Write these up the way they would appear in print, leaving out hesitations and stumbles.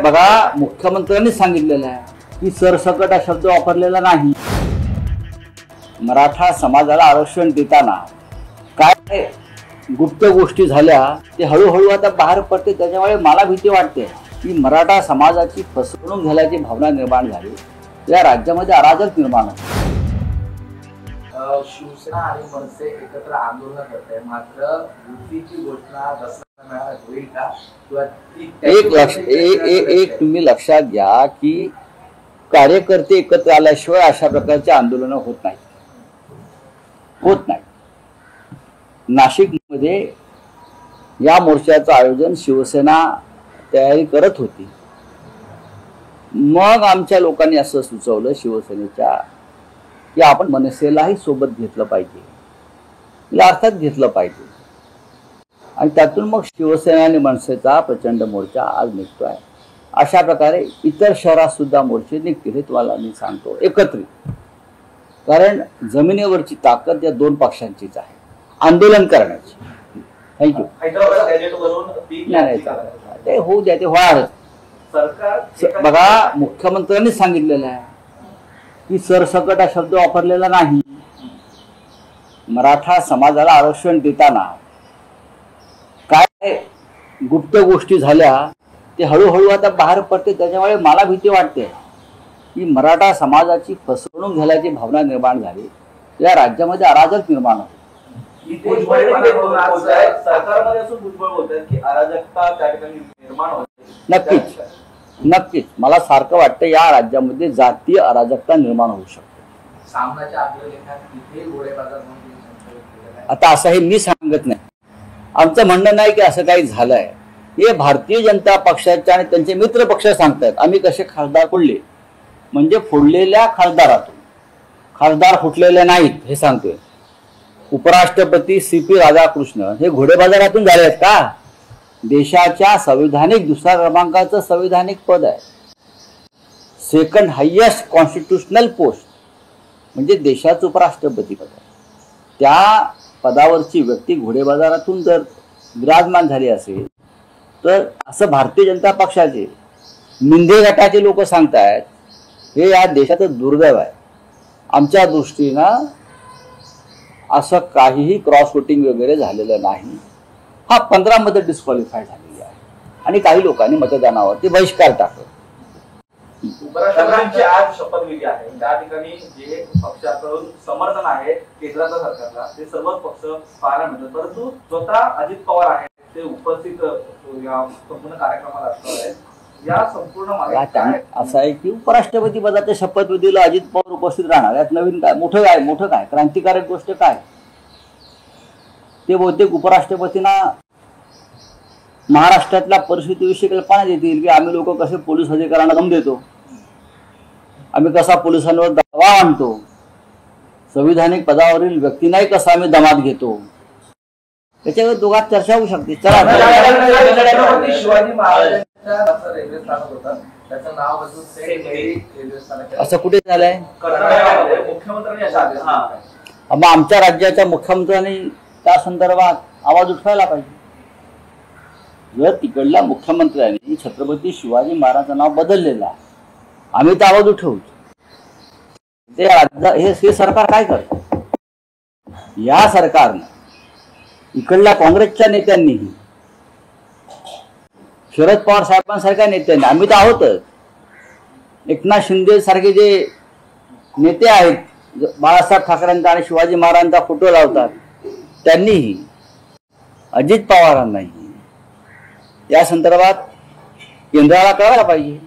बघा, मुख्यमंत्र्यांनी सांगितलेलं आहे की सरसकट हा शब्द वापरलेला नाही. मराठा समाजाला आरक्षण देताना काय गुप्त गोष्टी झाल्या ते हळूहळू आता बाहेर पडते. त्याच्यामुळे मला भीती वाटते की मराठा समाजाची फसवणूक झाल्याची भावना निर्माण झाली, या राज्यामध्ये अराजक निर्माण होते. शिवसेना आणि मनसे एकत्र आंदोलन करते, मात्र युतीची घोषणा दसरा मेळाव्यात होईल का? एक तुम्ही लक्षात घ्या की कार्यकर्ते एकत्र आल्याशिवाय अशा प्रकारचे आंदोलन होत नाही. नाशिकमध्ये या मोर्चाचं आयोजन शिवसेना तयारी करत होती. मग आमच्या लोकांनी असं सुचवलं शिवसेनेच्या की आपण मनसेलाही सोबत घेतलं पाहिजे, अर्थात घेतलं पाहिजे. आणि त्यातून मग शिवसेना आणि मनसेचा प्रचंड मोर्चा आज निघतोय. अशा प्रकारे इतर शहरात सुद्धा मोर्चे निघतील, हे तुम्हाला मी सांगतो एकत्रित. कारण जमिनीवरची ताकद या दोन पक्षांचीच आहे आंदोलन करण्याची. थँक्यू. ते होऊ द्या, ते होणारच. बघा, मुख्यमंत्र्यांनी सांगितलेलं आहे की सरसकट हा शब्द वापरलेला नाही. मराठा समाजाला आरक्षण देताना काय गुप्त गोष्टी झाल्या ते हळूहळू आता बाहेर पडते. त्याच्यामुळे मला भीती वाटते की मराठा समाजाची फसवणूक झाल्याची भावना निर्माण झाली, या राज्यामध्ये अराजक निर्माण होते. नक्कीच मला सारखं वाटतं या राज्यामध्ये जातीय अराजकता निर्माण होऊ शकते. आता असं हे मी सांगत नाही, आमचं म्हणणं नाही की असं काही झालंय. हे भारतीय जनता पक्षाचे आणि त्यांचे मित्र पक्ष सांगतात. आम्ही कसे खासदार फोडले, म्हणजे फोडलेल्या खासदारातून खासदार फुटलेले नाहीत हे सांगतोय. उपराष्ट्रपती CP राधाकृष्ण हे घोडे बाजारातून झाले आहेत का? देशाच्या संविधानिक दुसऱ्या क्रमांकाचं संविधानिक पद आहे, सेकंड हायेस्ट कॉन्स्टिट्यूशनल पोस्ट, म्हणजे देशाचं उपराष्ट्रपती पद आहे. त्या पदावरची व्यक्ती घोडे बाजारातून जर विराजमान झाली असेल तर असं भारतीय जनता पक्षाचे मिंदे गटाचे लोक सांगतायत. हे या देशाचं दुर्दैव आहे. आमच्या दृष्टीनं असं काहीही क्रॉस वोटिंग वगैरे झालेलं नाही. हा 15 मध्ये डिस्क्वालिफाय झालेली आहे आणि काही लोकांनी मतदानावरती बहिष्कार टाकला. उपराष्ट्रपतींची आज शपथविधी आहे, त्या ठिकाणी जे पक्षाकडून समर्थन आहे केंद्राच्या सरकारला ते सर्वच पक्ष पाहायला मिळतात, परंतु स्वतः अजित पवार आहेत ते उपस्थित या संपूर्ण कार्यक्रमाला असणार आहेत. या संपूर्ण असं आहे की उपराष्ट्रपती पदाच्या शपथविधीला अजित पवार उपस्थित राहणार. यात नवीन काय, मोठं काय क्रांतिकारक गोष्ट काय? ते बहुतेक उपराष्ट्रपतींना महाराष्ट्रातल्या परिस्थितीविषयी कल्पना देतील की आम्ही लोक कसे पोलीस अधिकाऱ्यांना दम देतो, आम्ही कसा पोलिसांवर दबाव आणतो, संविधानिक पदावरील व्यक्तींनाही कसा आम्ही दमात घेतो, त्याच्यावर दोघात चर्चा होऊ शकते. चला, शिवाजी महाराजांचं रेल्वे स्थानक होतं, त्याचं नाव बदलून रेल्वे स्थानक असं कुठे झालंय? मुख्यमंत्र्यांनी. मग आमच्या राज्याच्या मुख्यमंत्र्यांनी त्या संदर्भात आवाज उठवायला पाहिजे. जर तिकडल्या मुख्यमंत्र्यांनी छत्रपती शिवाजी महाराजांचं नाव बदललेलं आहे, आम्ही तर आवाज उठवू. ते हे सरकार काय करतं? या सरकारनं इकडल्या काँग्रेसच्या नेत्यांनीही, शरद पवार साहेबांसारख्या नेत्यांनी, आम्ही तर आहोतच, एकनाथ शिंदे सारखे जे नेते आहेत, बाळासाहेब ठाकरेंचा आणि शिवाजी महाराजांचा फोटो लावतात, त्यांनीही, अजित पवारांनाही या संदर्भात केंद्राला करायला पाहिजे,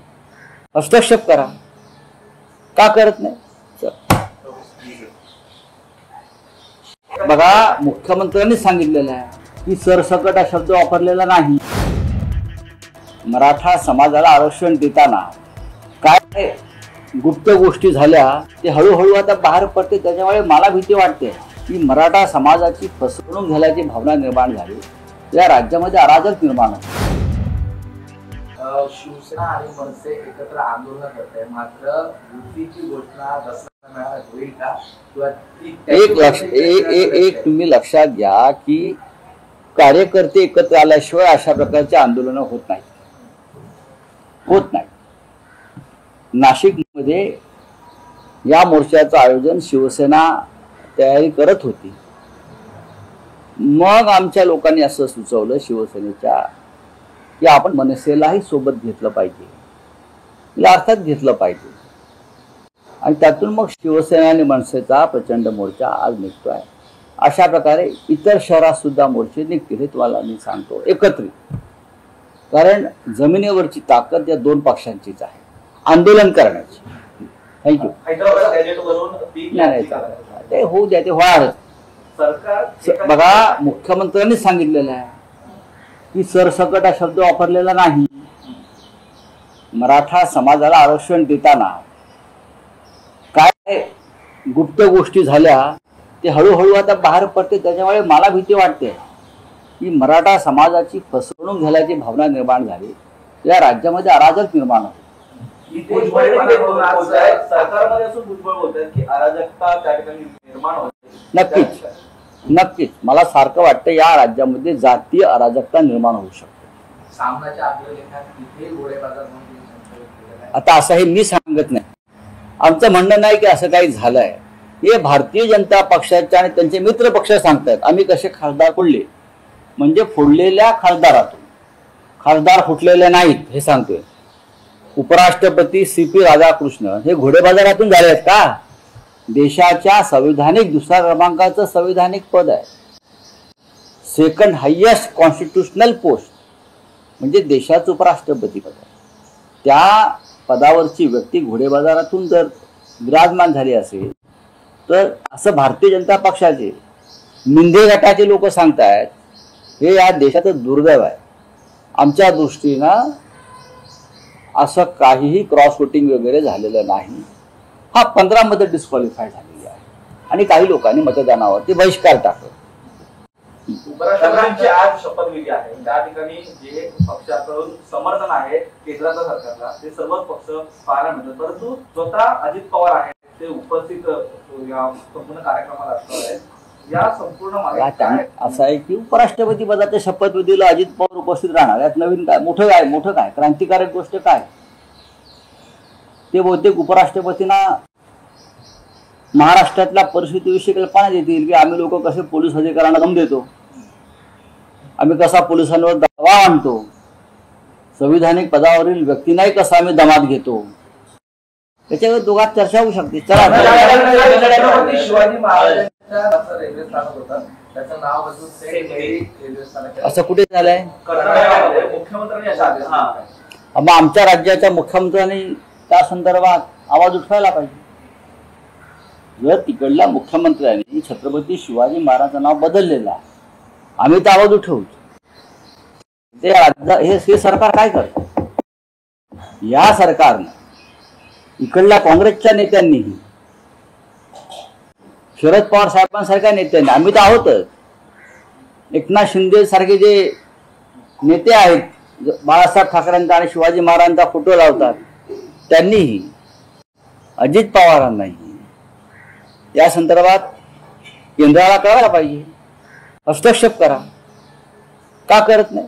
हस्तक्षेप करा. का करत नाही? बघा, मुख्यमंत्र्यांनी सांगितलेलं आहे की सरसकट हा शब्द वापरलेला नाही. मराठा समाजाला आरक्षण देताना काय गुप्त गोष्टी झाल्या ते हळूहळू आता बाहेर पडते. त्याच्यामुळे मला भीती वाटते की मराठा समाजाची फसवणूक झाल्याची भावना निर्माण झाली, या राज्यामध्ये अराजक निर्माण होते. शिवसेना आणि मनसे एकत्र आंदोलन करते, मात्र युतीची घोषणा दसरा मेळाव्यात होईल का? एक तुम्ही लक्षात घ्या की कार्यकर्ते एकत्र आल्याशिवाय अशा प्रकारचे आंदोलन होत नाही. होत नाही. नाशिकमध्ये या मोर्चाचं आयोजन शिवसेना तयारी करत होती. मग आमच्या लोकांनी असं सुचवलं शिवसेनेच्या की आपण मनसेलाही सोबत घेतलं पाहिजे, या अर्थात घेतलं पाहिजे. आणि त्यातून मग शिवसेना आणि मनसेचा प्रचंड मोर्चा आज निघतोय. अशा प्रकारे इतर शहरात सुद्धा मोर्चे निघतील, हे तुम्हाला मी सांगतो एकत्रित. कारण जमिनीवरची ताकद या दोन पक्षांचीच आहे आंदोलन करण्याची. थँक्यू. हैदराबाद गॅजेटवरून ते होऊ द्या, ते होणारच. सरकार बघा, मुख्यमंत्र्यांनी सांगितलेलं आहे की सरसकट हा शब्द वापरलेला नाही. मराठा समाजाला आरक्षण देताना काय गुप्त गोष्टी झाल्या ते हळूहळू आता बाहेर पडते. त्याच्यामुळे मला भीती वाटते की मराठा समाजाची फसवणूक झाल्याची भावना निर्माण झाली, या राज्यामध्ये अराजक निर्माण होते. सरकारमध्ये असून भुजबळ बोलतात की अराजकता त्या ठिकाणी निर्माण होते. नक्कीच नक्कीच मला सारखं वाटतं या राज्यामध्ये जातीय अराजकता निर्माण होऊ शकते. सामनाच्या अग्रलेखात तिथे घोडेबाजार आता असं हे मी सांगत नाही, आमचं म्हणणं नाही की असं काही झालंय. हे भारतीय जनता पक्षाचे आणि त्यांचे मित्र पक्ष सांगतात. आम्ही कसे खासदार फोडले, म्हणजे फोडलेल्या खासदारातून खासदार फुटलेले नाहीत हे सांगतोय. उपराष्ट्रपती CP राधाकृष्ण हे घोडेबाजारातून झाले आहेत का? देशाच्या संविधानिक दुसऱ्या क्रमांकाचं संविधानिक पद आहे, सेकंड हायेस्ट कॉन्स्टिट्युशनल पोस्ट, म्हणजे देशाचं उपराष्ट्रपती पद आहे. त्या पदावरची व्यक्ती घोडेबाजारातून जर विराजमान झाली असेल तर असं भारतीय जनता पक्षाचे मिंदे गटाचे लोक सांगतायत. हे या देशाचं दुर्दैव आहे. आमच्या दृष्टीनं असं काहीही क्रॉस वोटिंग वगैरे झालेलं नाही. हा 15 मध्ये डिस्क्वालिफाय झालेली आहे आणि काही लोकांनी मतदानावरती बहिष्कार टाकला. उपराष्ट्रपतींची आज शपथविधी आहे. त्या ठिकाणी जे पक्षाकडून समर्थन आहे केंद्राच्या सरकारला ते सर्वच पक्ष पाहायला मिळतात, परंतु स्वतः अजित पवार आहेत ते उपस्थित या संपूर्ण कार्यक्रमाला असणार आहेत. या संपूर्ण असं आहे की उपराष्ट्रपती पदाच्या शपथविधीला अजित पवार उपस्थित राहणार. यात नवीन काय, मोठं काय क्रांतिकारक गोष्ट काय? ते बहुतेक उपराष्ट्रपतींना महाराष्ट्रातल्या परिस्थितीविषयी कल्पना देतील की आम्ही लोक कसे पोलीस अधिकाऱ्यांना दम देतो, आम्ही कसा पोलिसांवर दबाव आणतो, संविधानिक पदावरील व्यक्तींनाही कसा आम्ही दमात घेतो, त्याच्यावर दोघात चर्चा होऊ शकते. छत्रपती शिवाजी महाराजांचं रेल्वे स्थानक होतं, त्याचं नाव बदलून रेल्वे स्थानक असं कुठे झालंय? मुख्यमंत्र्यांनी मग आमच्या राज्याच्या मुख्यमंत्र्यांनी त्या संदर्भात आवाज उठवायला पाहिजे. जर तिकडल्या मुख्यमंत्र्यांनी छत्रपती शिवाजी महाराजांचं नाव बदललेलं आहे, आम्ही तर आवाज उठवू. ते हे सरकार काय करतं? या सरकारनं इकडल्या काँग्रेसच्या नेत्यांनीही, शरद पवार साहेबांसारख्या नेत्यांनी, आम्ही तर आहोतच, एकनाथ शिंदे सारखे जे नेते आहेत, बाळासाहेब ठाकरेंचा आणि शिवाजी महाराजांचा फोटो लावतात, त्यांनीही, अजित पवारांनाही या संदर्भात केंद्राला कळायला पाहिजे, हस्तक्षेप करा. का करत नाही?